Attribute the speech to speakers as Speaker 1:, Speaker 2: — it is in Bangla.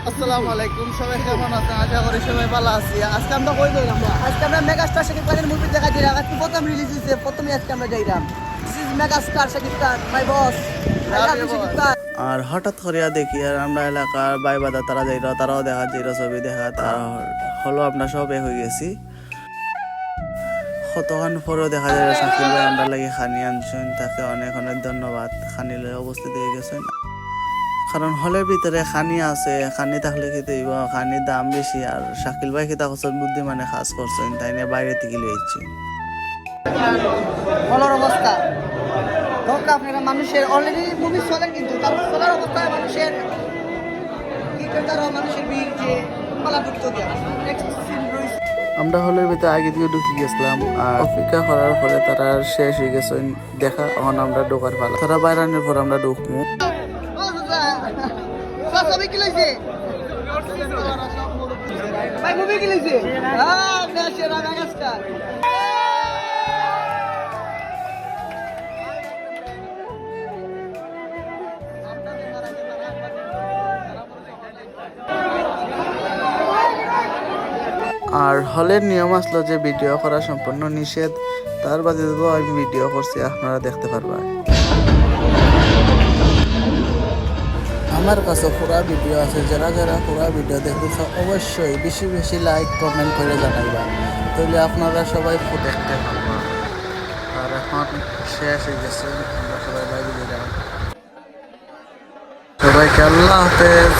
Speaker 1: আসসালামু আলাইকুম, সবাই কেমন আছেন? আশা করি সবাই ভালো আছি। আজকে আমরা কই যাইলাম? আজকে আমরা মেগাস্টার শাকিব খানের মুভি দেখা যাইলাম। আজকে প্রথম রিলিজ হইছে, প্রথমে আজকে আমরা যাইলাম। This is megastar Shakib Khan, my boss. I love you Shakib Khan.
Speaker 2: আর হঠাৎ করিয়া দেখি আর আমরা এলাকার বাই বাদা তারা যাইল, তারাও দেখা যাইল, ছবি দেখা তারা হলো আমরা সব এক হয়ে গেছি। কতক্ষণ পরেও দেখা যায় শাকিল ভাই আমরা লাগে খানি আনছেন, তাকে অনেক অনেক ধন্যবাদ। খানিলে উপস্থিত হয়ে গেছেন, কারণ হলের ভিতরে খানি আছে, খানি থাকলে খেতে হইব, খানির দাম বেশি। আর শাকিল ভাই খেতা করছেন বুদ্ধি মানে কাজ করছেন, তাই নিয়ে বাইরে থেকে লইছি।
Speaker 1: হলোর অবস্থা দরকার আপনারা মানুষের অলরেডি মুভি চলে, কিন্তু তার চলার অবস্থায় মানুষের মানুষের ভিড় যে পালা ঢুকতে দেয়। নেক্সট সিন রয়েছে।
Speaker 2: আমরা হলের ভিতরে আগে থেকে ঢুকে গেছিলাম, আর অপেক্ষা করার পরে তারা শেষ হয়ে গেছে দেখা। এখন আমরা ঢোকার পালা, তারা বাইরানোর পর আমরা ঢুকবো।
Speaker 1: সবই কি লইছে ভাই? মুভি কি লইছে? হ্যাঁ, সেরা মেগাস্টার।
Speaker 2: আর হলের নিয়ম আসলো যে ভিডিও করা সম্পূর্ণ নিষেধ, তার বাদে তো আমি ভিডিও করছি, আপনারা দেখতে পারবেন। আমার কাছে পুরা ভিডিও আছে, যারা যারা পুরা ভিডিও দেখতেছে অবশ্যই বেশি বেশি লাইক কমেন্ট করে জানাইবা, তাহলে আপনারা সবাই দেখতে পারবেন। আর এখন শেষ হয়ে গেছে, আমরা সবাই বাইরে দিলাম। সবাইকে আল্লাহ হাফেজ।